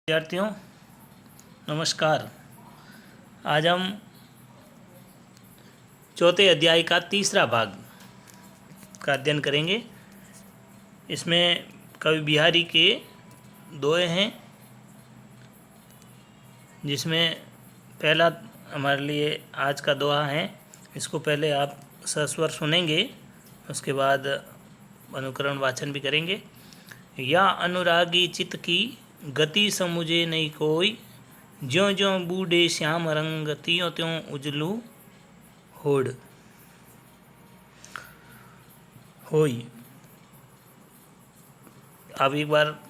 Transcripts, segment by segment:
विद्यार्थियों नमस्कार। आज हम चौथे अध्याय का तीसरा भाग का अध्ययन करेंगे। इसमें कवि बिहारी के दोहे हैं, जिसमें पहला हमारे लिए आज का दोहा है। इसको पहले आप सस्वर सुनेंगे, उसके बाद अनुकरण वाचन भी करेंगे। या अनुरागी चित्त की गति समुझे नहीं कोई, ज्यों ज्यों बूढ़े श्याम रंग त्यों त्यों उजलू होड़ होई। आप एक बार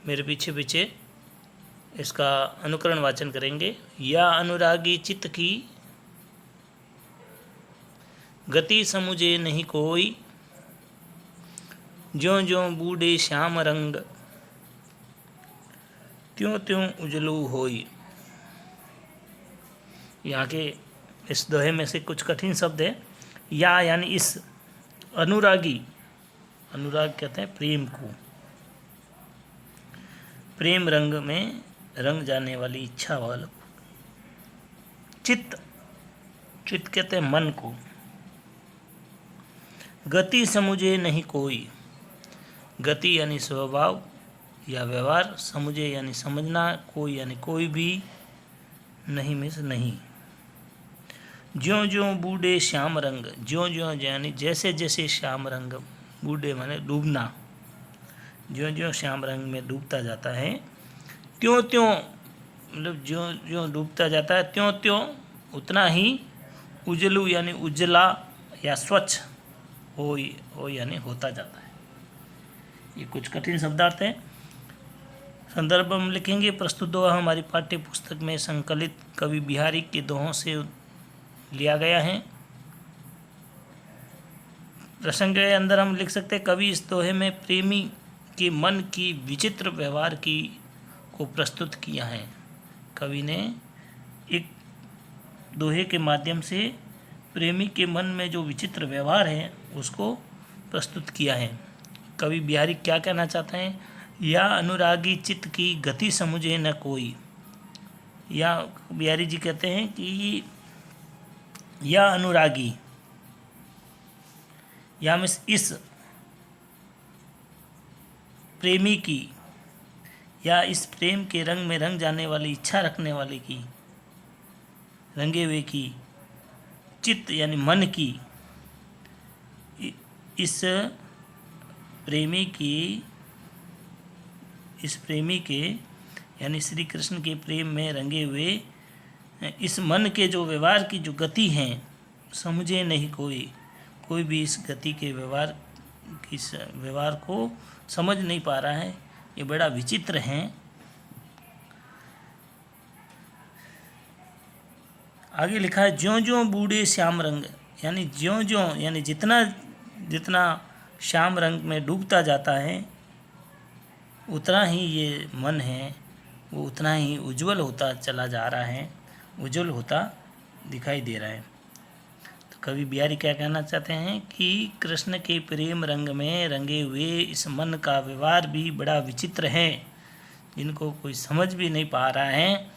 मेरे पीछे पीछे इसका अनुकरण वाचन करेंगे। या अनुरागी चित्त की गति समुझे नहीं कोई, ज्यों ज्यों बूढ़े श्याम रंग त्यों त्यों उजलू होई। यहाँ के इस दोहे में से कुछ कठिन शब्द है। या यानी इस, अनुरागी, अनुराग कहते हैं प्रेम को, प्रेम रंग में रंग जाने वाली इच्छा वाला। चित्त, चित्त कहते हैं मन को। गति समुझे नहीं कोई, गति यानी स्वभाव या व्यवहार, समुझे यानी समझना, कोई यानी कोई भी, नहीं में से नहीं। ज्यों ज्यों बूढ़े श्याम रंग, ज्यों ज्यों यानी जैसे जैसे श्याम रंग, बूढ़े माने डूबना, ज्यों ज्यों श्याम रंग में डूबता जाता है, त्यों त्यों मतलब ज्यों ज्यों डूबता जाता है त्यों त्यों उतना ही उजलू यानी उजला या स्वच्छ हो यानी होता जाता है। ये कुछ कठिन शब्दार्थ हैं। संदर्भ हम लिखेंगे। प्रस्तुत दोहा हमारी पाठ्य पुस्तक में संकलित कवि बिहारी के दोहों से लिया गया है। प्रसंग के अंदर हम लिख सकते हैं, कवि इस दोहे में प्रेमी के मन की विचित्र व्यवहार की को प्रस्तुत किया है। कवि ने एक दोहे के माध्यम से प्रेमी के मन में जो विचित्र व्यवहार है उसको प्रस्तुत किया है। कवि बिहारी क्या कहना चाहते हैं? या अनुरागी चित्त की गति समुझे न कोई। या बिहारी जी कहते हैं कि या अनुरागी, या मिस इस प्रेमी की, या इस प्रेम के रंग में रंग जाने वाली इच्छा रखने वाले की, रंगे हुए की, चित्त यानी मन की, इस प्रेमी के यानी श्री कृष्ण के प्रेम में रंगे हुए इस मन के जो व्यवहार की जो गति है, समझे नहीं कोई, कोई भी इस गति के व्यवहार को समझ नहीं पा रहा है। ये बड़ा विचित्र है। आगे लिखा है, ज्यों ज्यों बूढ़े श्याम रंग, यानी ज्यों ज्यों यानी जितना जितना श्याम रंग में डूबता जाता है, उतना ही ये मन है वो उतना ही उज्जवल होता चला जा रहा है, उज्जवल होता दिखाई दे रहा है। तो कवि बिहारी क्या कहना चाहते हैं कि कृष्ण के प्रेम रंग में रंगे हुए इस मन का व्यवहार भी बड़ा विचित्र है, जिनको कोई समझ भी नहीं पा रहा है।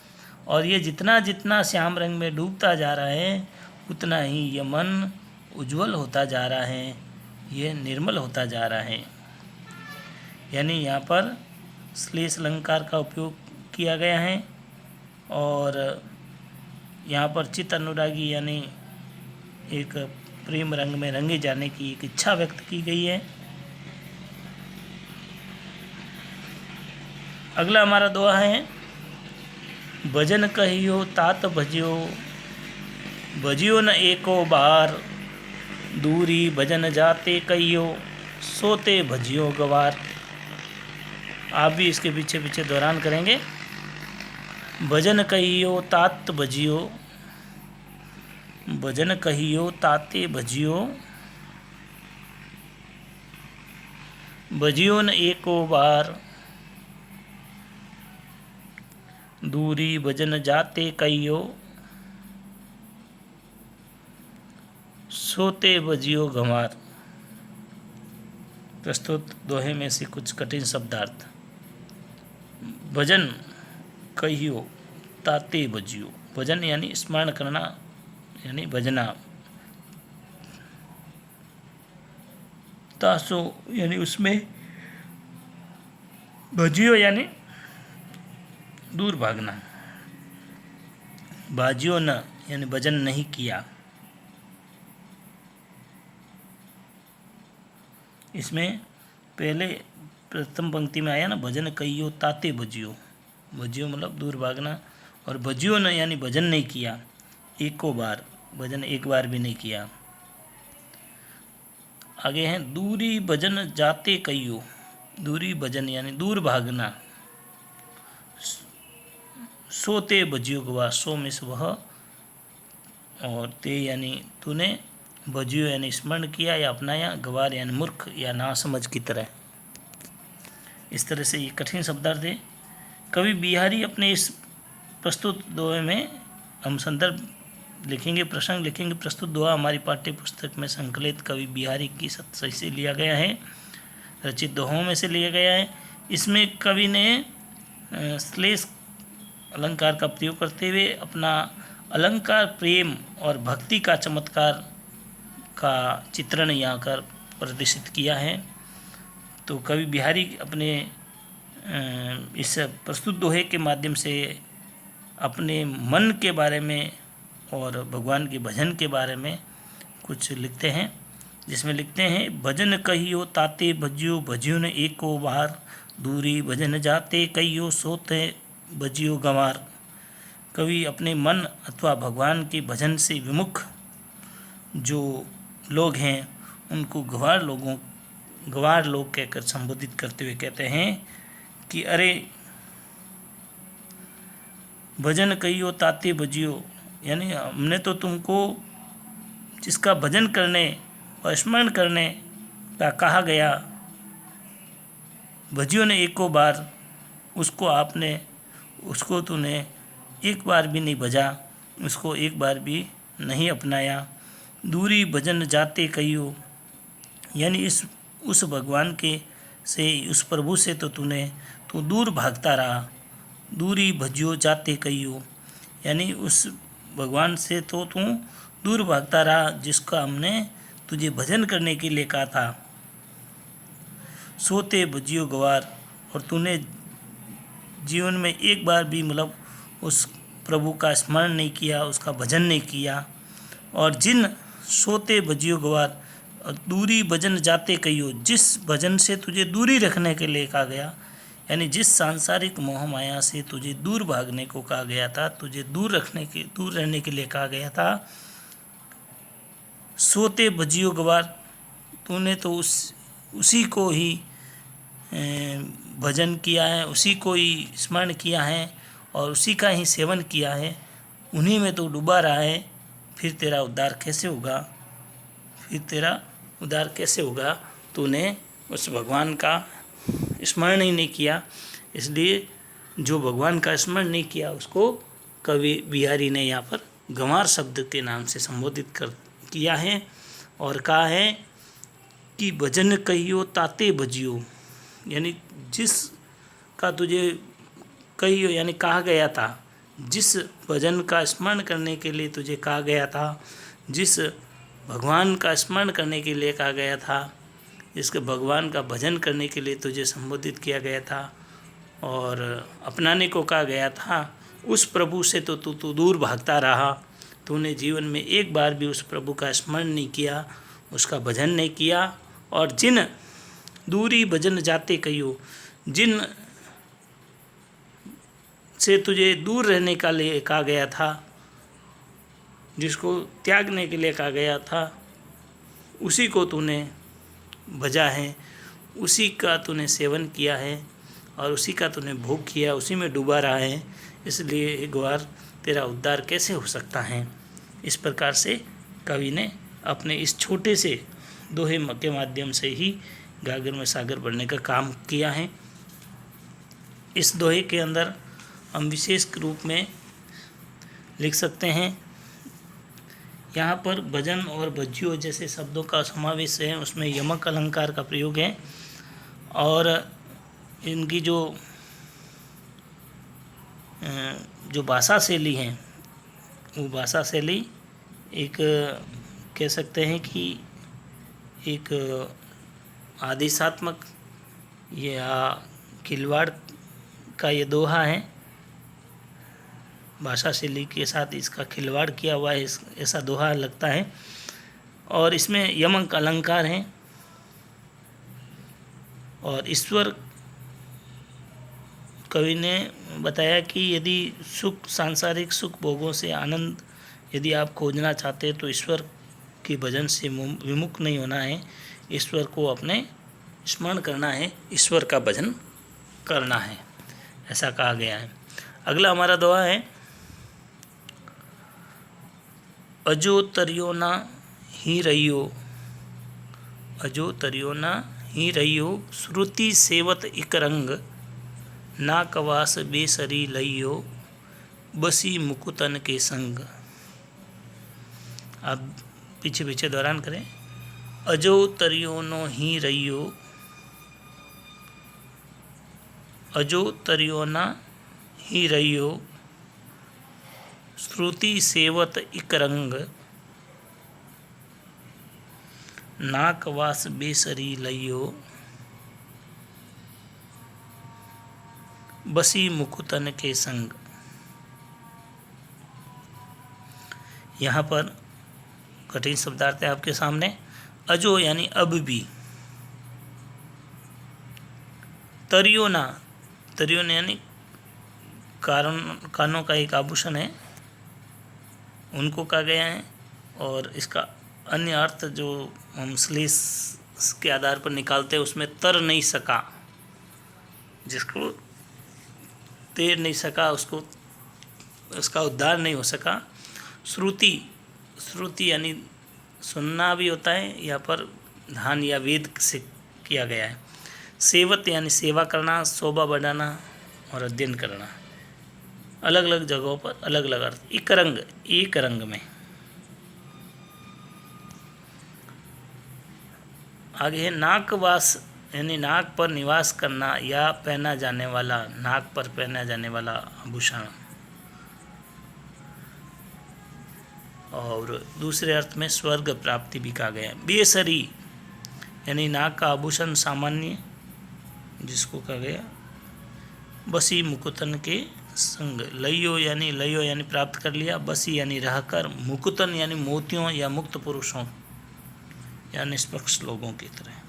और ये जितना जितना श्याम रंग में डूबता जा रहा है, उतना ही ये मन उज्जवल होता जा रहा है, ये निर्मल होता जा रहा है। यानी यहाँ पर श्लेष अलंकार का उपयोग किया गया है। और यहाँ पर चित्त अनुरागी यानी एक प्रेम रंग में रंगे जाने की एक इच्छा व्यक्त की गई है। अगला हमारा दोहा है, भजन कहियो तात भजियो, भजियो न एको बार, दूरी भजन जाते कहियो, सोते भजियो गवार। आप भी इसके पीछे पीछे दोहरान करेंगे। भजन कहियो तात भजियो, भजन कहियो ताते भजियो, भजियो न एको बार, दूरी भजन जाते कहियो, सोते भजियो गंवार। प्रस्तुत दोहे में से कुछ कठिन शब्दार्थ। भजन कहियो ताते भजियो। भजन यानी स्मरण करना यानी भजना। तासो यानी उसमें, भजियो यानी दूर भागना। बाजियो न यानी भजन नहीं किया। इसमें पहले प्रथम पंक्ति में आया ना, भजन कहियो ताते भजियो। भजियो मतलब दूर भागना, और भजियो न यानी भजन नहीं किया। एको बार, भजन एक बार भी नहीं किया। आगे हैं दूरी भजन जाते कहियो। दूरी भजन यानी दूर भागना। सोते भजियो गवा, सो में से वह, और ते यानी तूने, भजियो यानी स्मरण किया या अपनाया, गवार यानी मूर्ख या नासमझ की तरह। इस तरह से ये कठिन शब्दार्थ है। कवि बिहारी अपने इस प्रस्तुत दोहे में हम संदर्भ लिखेंगे, प्रसंग लिखेंगे। प्रस्तुत दोहा हमारी पाठ्य पुस्तक में संकलित कवि बिहारी की सत्सई से लिया गया है, रचित दोहों में से लिया गया है। इसमें कवि ने श्लेष अलंकार का प्रयोग करते हुए अपना अलंकार प्रेम और भक्ति का चमत्कार का चित्रण यहाँ कर प्रदर्शित किया है। तो कवि बिहारी अपने इस प्रस्तुत दोहे के माध्यम से अपने मन के बारे में और भगवान के भजन के बारे में कुछ लिखते हैं, जिसमें लिखते हैं भजन कहियो ताते भजियो, भजियो न एको बार, दूरी भजन जाते कहियो, सोते भजियो गंवार। कवि अपने मन अथवा भगवान के भजन से विमुख जो लोग हैं उनको गंवार लोग कहकर संबोधित करते हुए कहते हैं कि अरे भजन कहियो ताते भजियो, यानी हमने तो तुमको जिसका भजन करने और स्मरण करने का कहा गया, भजियो ने एको बार, उसको तूने एक बार भी नहीं भजा, उसको एक बार भी नहीं अपनाया। दूरी भजन जाते कहियो, यानी उस भगवान के से, उस प्रभु से तो तू दूर भागता रहा। दूरी भजियो जाते कहियो, यानी उस भगवान से तो तू दूर भागता रहा जिसका हमने तुझे भजन करने के लिए कहा था। सोते भजियो गवार, और तूने जीवन में एक बार भी मतलब उस प्रभु का स्मरण नहीं किया, उसका भजन नहीं किया। और जिन सोते भजियो गवार, दूरी भजन जाते कहियो, जिस भजन से तुझे दूरी रखने के लिए कहा गया, यानी जिस सांसारिक मोह माया से तुझे दूर भागने को कहा गया था, तुझे दूर रहने के लिए कहा गया था, सोते भजियो गवार, तूने तो उसी को ही भजन किया है, उसी को ही स्मरण किया है और उसी का ही सेवन किया है, उन्हीं में तो डूबा रहा है। फिर तेरा उद्धार कैसे होगा? तूने उस भगवान का स्मरण ही नहीं किया। इसलिए जो भगवान का स्मरण नहीं किया उसको कवि बिहारी ने यहाँ पर गंवार शब्द के नाम से संबोधित किया है और कहा है कि भजन कहियो ताते भजियो, यानी जिसका तुझे कहियो यानी कहा गया था, जिस भजन का स्मरण करने के लिए तुझे कहा गया था, जिस भगवान का स्मरण करने के लिए कहा गया था, जिसके भगवान का भजन करने के लिए तुझे संबोधित किया गया था और अपनाने को कहा गया था, उस प्रभु से तो तू दूर भागता रहा। तूने जीवन में एक बार भी उस प्रभु का स्मरण नहीं किया, उसका भजन नहीं किया। और जिन दूरी भजन जाते कहियो, जिन से तुझे दूर रहने का लिए कहा गया था, जिसको त्यागने के लिए कहा गया था, उसी को तूने भजा है, उसी का तूने सेवन किया है और उसी का तूने भोग किया, उसी में डूबा रहा है। इसलिए एक बार तेरा उद्धार कैसे हो सकता है? इस प्रकार से कवि ने अपने इस छोटे से दोहे के माध्यम से ही गागर में सागर बढ़ने का काम किया है। इस दोहे के अंदर हम विशेष रूप में लिख सकते हैं, यहाँ पर भजन और भजियो जैसे शब्दों का समावेश है, उसमें यमक अलंकार का प्रयोग है और इनकी जो जो भाषा शैली है वो भाषा शैली एक कह सकते हैं कि एक आदेशात्मक या खिलवाड़ का ये दोहा है। भाषा शैली के साथ इसका खिलवाड़ किया हुआ है, ऐसा दोहा लगता है। और इसमें यमक अलंकार हैं और ईश्वर कवि ने बताया कि यदि सुख, सांसारिक सुख भोगों से आनंद यदि आप खोजना चाहते हैं तो ईश्वर के भजन से विमुख नहीं होना है, ईश्वर को अपने स्मरण करना है, ईश्वर का भजन करना है, ऐसा कहा गया है। अगला हमारा दोहा है, अजो तरियो ना ही रहियो, अजो तरियो ना ही रहियो, श्रुति सेवत इक रंग, ना कवास बेसरी लइयो, बसी मुकुतन के संग। आप पीछे पीछे दौरान करें। अजो तरियो नो ही रहियो, अजो तरियो ना ही रहियो, श्रुति सेवत इक रंग, नाक वास बेसरी लइयो, बसी मुकुतन के संग। यहाँ पर कठिन शब्दार्थ है आपके सामने। अजो यानी अब भी, तरियोना, तरियोना यानी कानों का एक आभूषण है, उनको कहा गया है। और इसका अन्य अर्थ जो हम श्लेष के आधार पर निकालते हैं उसमें तर नहीं सका, जिसको तैर नहीं सका, उसको उसका उद्धार नहीं हो सका। श्रुति, श्रुति यानी सुनना भी होता है, यहाँ पर ध्यान या वेद से किया गया है। सेवत यानी सेवा करना, शोभा बढ़ाना और अध्ययन करना। अलग अलग जगहों पर अलग अलग अर्थ। एक रंग, एक रंग में। आगे है नाकवास यानी नाक पर निवास करना या पहना जाने वाला, नाक पर पहना जाने वाला आभूषण। और दूसरे अर्थ में स्वर्ग प्राप्ति भी कहा गया है। बेसरी यानी नाक का आभूषण सामान्य, जिसको कहा गया। बसी मुकुतन के संग। लइयो यानी प्राप्त कर लिया। बसी यानी रहकर। मुकुतन यानी मोतियों या मुक्त पुरुषों या निष्पक्ष लोगों की तरह।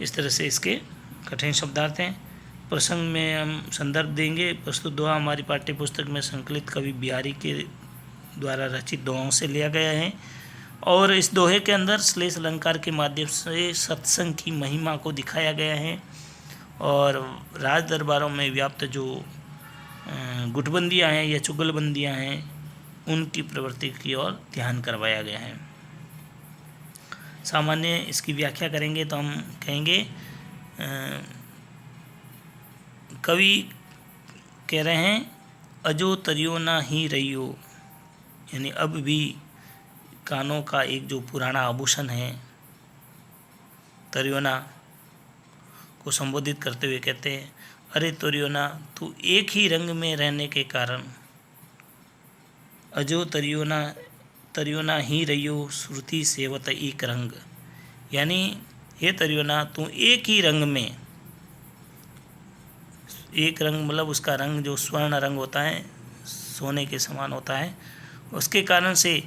इस तरह से इसके कठिन शब्दार्थ हैं। प्रसंग में हम संदर्भ देंगे। प्रस्तुत दोहा हमारी पाठ्य पुस्तक में संकलित कवि बिहारी के द्वारा रचित दोहों से लिया गया है और इस दोहे के अंदर श्लेष अलंकार के माध्यम से सत्संग की महिमा को दिखाया गया है और राज दरबारों में व्याप्त जो गुटबंदियाँ हैं या चुगलबंदियाँ हैं उनकी प्रवृत्ति की ओर ध्यान करवाया गया है। सामान्य इसकी व्याख्या करेंगे तो हम कहेंगे, कवि कह रहे हैं अजो तरियो ना ही रहियो, यानी अब भी कानों का एक जो पुराना आभूषण है तरियोना को संबोधित करते हुए कहते हैं, अरे तरियोना तू एक ही रंग में रहने के कारण, अजो तरियोना ही रहियो श्रुति सेवत एक रंग, यानी हे तरियोना तू एक ही रंग में, एक रंग मतलब उसका रंग जो स्वर्ण रंग होता है, सोने के समान होता है, उसके कारण से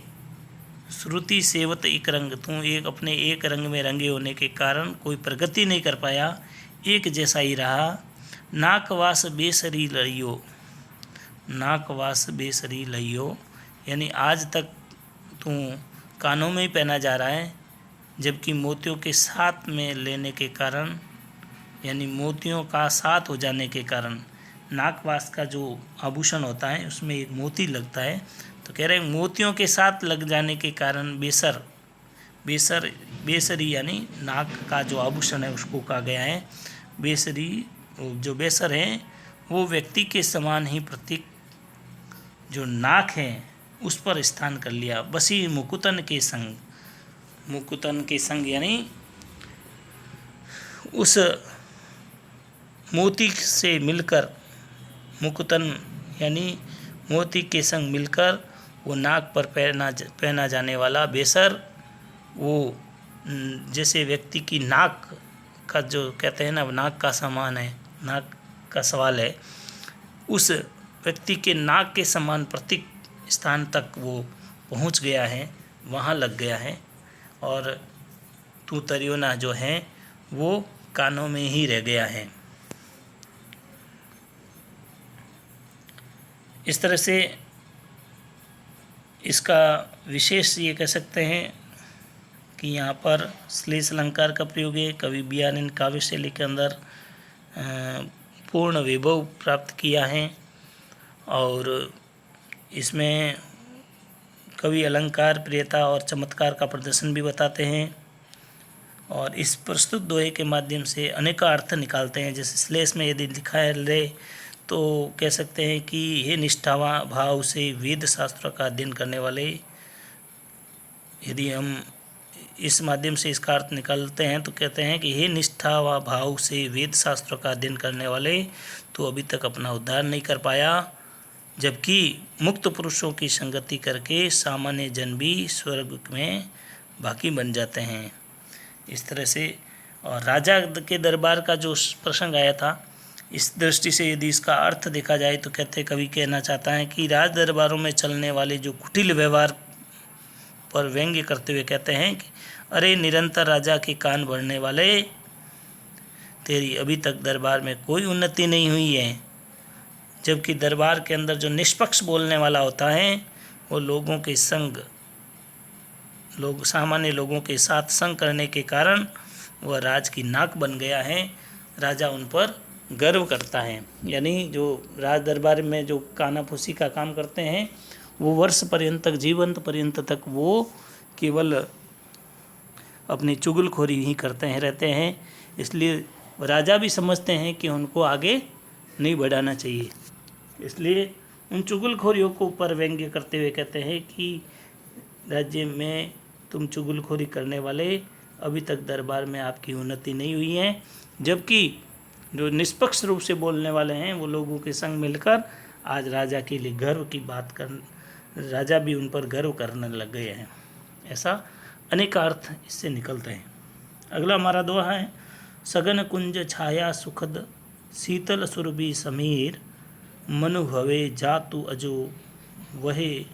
श्रुति सेवत एक रंग, तू एक अपने एक रंग में रंगे होने के कारण कोई प्रगति नहीं कर पाया, एक जैसा ही रहा। नाकवास बेसरी लइयो, नाकवास बेसरी लइयो यानी आज तक तू कानों में ही पहना जा रहा है, जबकि मोतियों के साथ में लेने के कारण, यानी मोतियों का साथ हो जाने के कारण, नाकवास का जो आभूषण होता है उसमें एक मोती लगता है, तो कह रहे हैं मोतियों के साथ लग जाने के कारण बेसरी यानी नाक का जो आभूषण है उसको कहा गया है। बेसरी जो बेसर है वो व्यक्ति के समान ही प्रतीक जो नाक है उस पर स्थान कर लिया। बसी मुकुतन के संग, मुकुतन के संग यानी उस मोती से मिलकर, मुकुतन यानी मोती के संग मिलकर वो नाक पर पहना जाने वाला बेसर, वो जैसे व्यक्ति की नाक का जो कहते हैं ना, नाक का सामान है, नाक का सवाल है, उस व्यक्ति के नाक के समान प्रतीक स्थान तक वो पहुंच गया है, वहाँ लग गया है। और तू तरियोना जो है वो कानों में ही रह गया है। इस तरह से इसका विशेष ये कह सकते हैं कि यहाँ पर श्लेष अलंकार का प्रयोग है। कवि बी आर एन काव्य शैली के अंदर पूर्ण वैभव प्राप्त किया है और इसमें कवि अलंकार, प्रियता और चमत्कार का प्रदर्शन भी बताते हैं और इस प्रस्तुत दोहे के माध्यम से अनेक अर्थ निकालते हैं। जैसे श्लेष में यदि लिखा है ले, तो कह सकते हैं कि हे निष्ठा भाव से वेद शास्त्रों का अध्ययन करने वाले, यदि हम इस माध्यम से इसका अर्थ निकालते हैं तो कहते हैं कि हे निष्ठा व भाव से वेद शास्त्रों का अध्ययन करने वाले, तो अभी तक अपना उद्धार नहीं कर पाया, जबकि मुक्त पुरुषों की संगति करके सामान्य जन भी स्वर्ग में बाकी बन जाते हैं। इस तरह से और राजा के दरबार का जो प्रसंग आया था, इस दृष्टि से यदि इसका अर्थ देखा जाए तो कहते कवि कहना चाहता है कि राज दरबारों में चलने वाले जो कुटिल व्यवहार पर व्यंग्य करते हुए कहते हैं कि अरे निरंतर राजा के कान भरने वाले, तेरी अभी तक दरबार में कोई उन्नति नहीं हुई है। जबकि दरबार के अंदर जो निष्पक्ष बोलने वाला होता है वो लोगों के संग, सामान्य लोगों के साथ संग करने के कारण वह राज की नाक बन गया है। राजा उन पर गर्व करता है। यानी जो राज दरबार में जो कानाफूसी का काम करते हैं वो वर्ष पर्यंत तक, जीवंत पर्यंत तक वो केवल अपनी चुगलखोरी ही करते हैं रहते हैं। इसलिए राजा भी समझते हैं कि उनको आगे नहीं बढ़ाना चाहिए। इसलिए उन चुगलखोरियों को ऊपर व्यंग्य करते हुए कहते हैं कि राज्य में तुम चुगलखोरी करने वाले, अभी तक दरबार में आपकी उन्नति नहीं हुई है। जबकि जो निष्पक्ष रूप से बोलने वाले हैं वो लोगों के संग मिलकर आज राजा के लिए गर्व की बात कर, राजा भी उन पर गर्व करने लग गए हैं। ऐसा अनेक अर्थ इससे निकलते हैं। अगला हमारा दोहा है, सगन कुंज छाया सुखद शीतल सुरभि समीर, मनु भवे जातु अजो वहे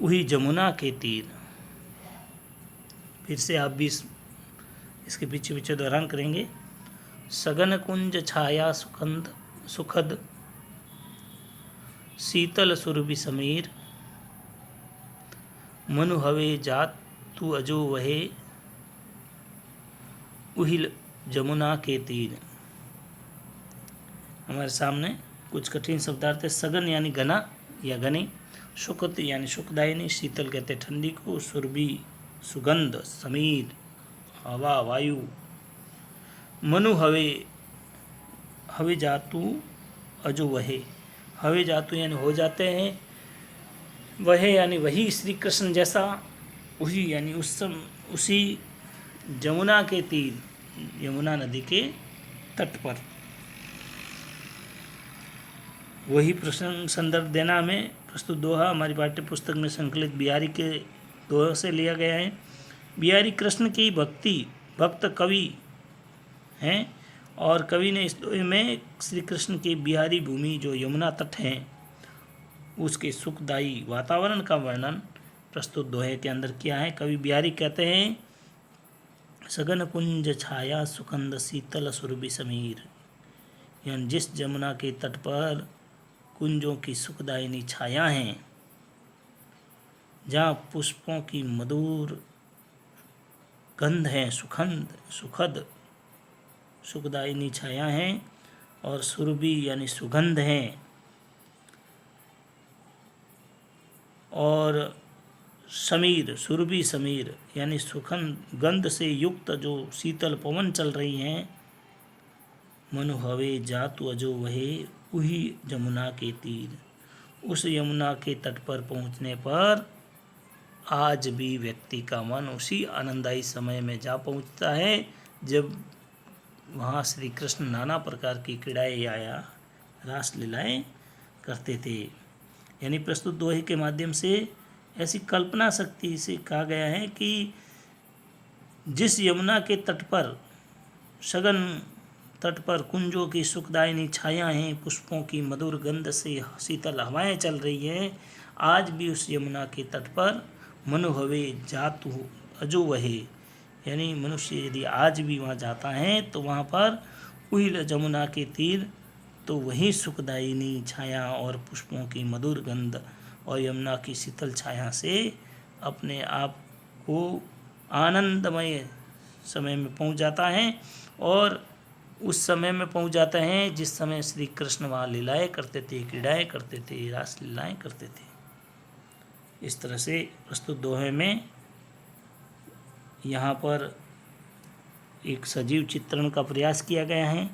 उही जमुना के तीर। फिर से आप भी इसके पीछे पीछे दोहरान करेंगे। सगन कुंज छाया सुखद शीतल सुरभि समीर, मनु हवे जात तू अजो वहे उहिल जमुना के तीर। हमारे सामने कुछ कठिन शब्दार्थ है। सगन यानी घना या घनी, सुखद यानी सुखदायिनी, शीतल कहते ठंडी को, सुरभि सुगंध, समीर हवा वायु, मनु हवे हवे जातु अजो वहे, हवे जातु यानी हो जाते हैं, वह यानी वही श्री कृष्ण जैसा, उसी यानी उसी जमुना के तीर, यमुना नदी के तट पर। वही प्रसंग संदर्भ देना में प्रस्तुत दोहा हमारी पाठ्य पुस्तक में संकलित बिहारी के दोहे से लिया गया है। बिहारी कृष्ण की भक्त कवि हैं और कवि ने इस दोहे में श्री कृष्ण की बिहारी भूमि जो यमुना तट है उसके सुखदायी वातावरण का वर्णन प्रस्तुत दोहे के अंदर किया है। कवि बिहारी कहते हैं, सगन कुंज छाया सुखंद शीतल सुरभि समीर, यानी जिस जमुना के तट पर कुंजों की सुखदायिनी छाया हैं, जहाँ पुष्पों की मधुर गंध है, सुखद सुखदायिनी छाया हैं और सुरभि यानी सुगंध है, और समीर सुरभि समीर यानी सुखंद गंध से युक्त जो शीतल पवन चल रही हैं। मनु हवे जातु अजो वहे उही जमुना के तीर, उस यमुना के तट पर पहुंचने पर आज भी व्यक्ति का मन उसी आनंदायी समय में जा पहुंचता है जब वहाँ श्री कृष्ण नाना प्रकार की क्रीड़ाएँ या रास लीलाएं करते थे। यानी प्रस्तुत दोहे के माध्यम से ऐसी कल्पना शक्ति से कहा गया है कि जिस यमुना के तट पर सघन तट पर कुंजों की सुखदायिनी छायाएं, पुष्पों की मधुर गंध से शीतल हवाएं चल रही हैं, आज भी उस यमुना के तट पर मनु हवे जातु अजो वहे। यानी मनुष्य यदि आज भी वहाँ जाता है तो वहाँ पर उही जमुना के तीर तो वही सुखदायिनी छाया और पुष्पों की मधुर गंध और यमुना की शीतल छाया से अपने आप को आनंदमय समय में पहुँच जाता है और उस समय में पहुँच जाते हैं जिस समय श्री कृष्ण वहाँ लीलाएँ करते थे, क्रीड़ाएँ करते थे, रास लीलाएँ करते थे। इस तरह से प्रस्तुत दोहे में यहाँ पर एक सजीव चित्रण का प्रयास किया गया है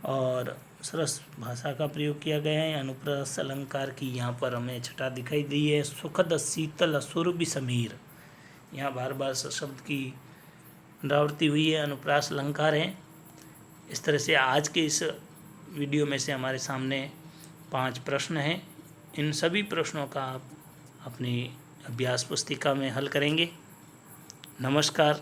और सरस भाषा का प्रयोग किया गया है। अनुप्रास अलंकार की यहाँ पर हमें छटा दिखाई दी है। सुखद शीतल सुरभि समीर, यहाँ बार बार शब्द की पुनरावृत्ति हुई है, अनुप्रास अलंकार है। इस तरह से आज के इस वीडियो में से हमारे सामने 5 प्रश्न हैं। इन सभी प्रश्नों का आप अपनी अभ्यास पुस्तिका में हल करेंगे। नमस्कार।